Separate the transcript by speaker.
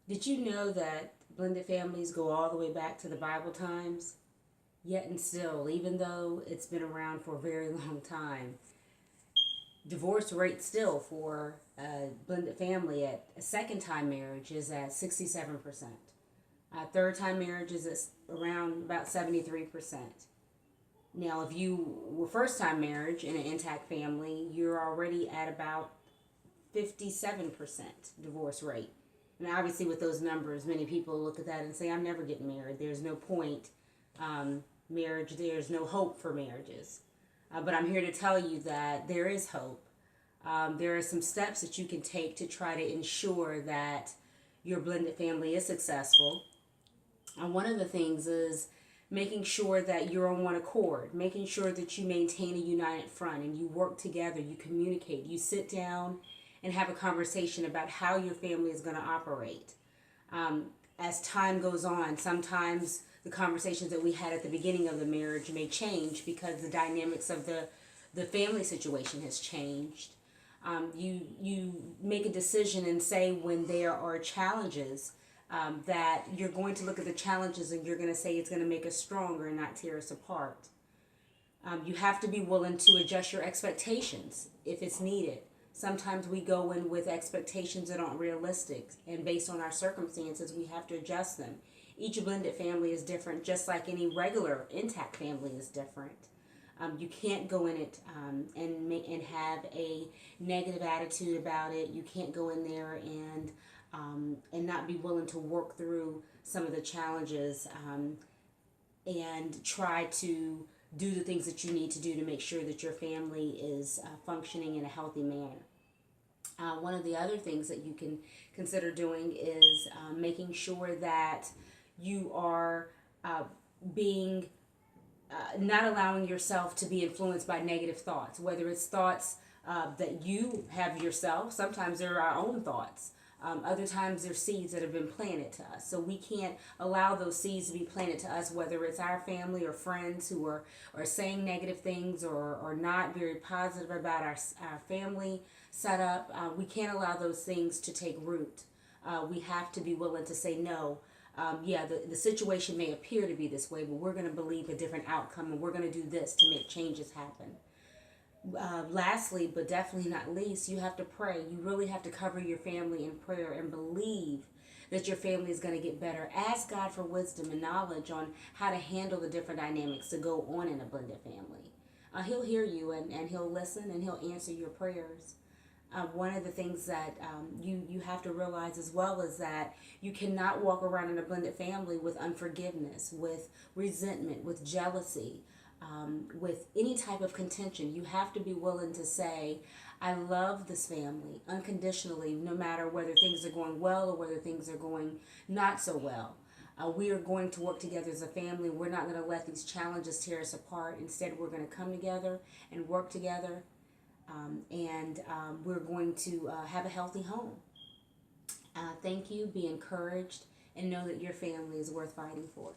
Speaker 1: Did you know that blended families go all the way back to the Bible times? Yet and still, even though it's been around for a very long time, divorce rate still for a blended family at a second time marriage is at 67%. Third time marriage is at around about 73%. Now, if you were first time marriage in an intact family, you're already at about 57% divorce rate. And obviously, with those numbers, many people look at that and say, I'm never getting married. There's no point. Marriage, there's no hope for marriages. But I'm here to tell you that there is hope. There are some steps that you can take to try to ensure that your blended family is successful. And one of the things is making sure that you're on one accord, making sure that you maintain a united front and you work together, you communicate, you sit down and have a conversation about how your family is going to operate. As time goes on, sometimes the conversations that we had at the beginning of the marriage may change because the dynamics of the family situation has changed. You make a decision and say when there are challenges that you're going to look at the challenges and you're going to say it's going to make us stronger and not tear us apart. You have to be willing to adjust your expectations if it's needed. Sometimes we go in with expectations that aren't realistic, and based on our circumstances, we have to adjust them. Each blended family is different, just like any regular intact family is different. You can't go in it and have a negative attitude about it. You can't go in there and not be willing to work through some of the challenges and try to do the things that you need to do to make sure that your family is functioning in a healthy manner. One of the other things that you can consider doing is making sure that you are being not allowing yourself to be influenced by negative thoughts, whether it's thoughts that you have yourself. Sometimes they're our own thoughts. Other times they're seeds that have been planted to us. So we can't allow those seeds to be planted to us, whether it's our family or friends who are saying negative things or not very positive about our family setup. We can't allow those things to take root. We have to be willing to say no. The situation may appear to be this way, but we're going to believe a different outcome and we're going to do this to make changes happen. Lastly, but definitely not least, you have to pray. You really have to cover your family in prayer and believe that your family is going to get better. Ask God for wisdom and knowledge on how to handle the different dynamics that go on in a blended family. He'll hear you and he'll listen and he'll answer your prayers. One of the things that you have to realize as well is that you cannot walk around in a blended family with unforgiveness, with resentment, with jealousy, with any type of contention. You have to be willing to say, I love this family unconditionally, no matter whether things are going well or whether things are going not so well. We are going to work together as a family. We're not going to let these challenges tear us apart. Instead, we're going to come together and work together. We're going to have a healthy home. Thank you. Be encouraged and know that your family is worth fighting for.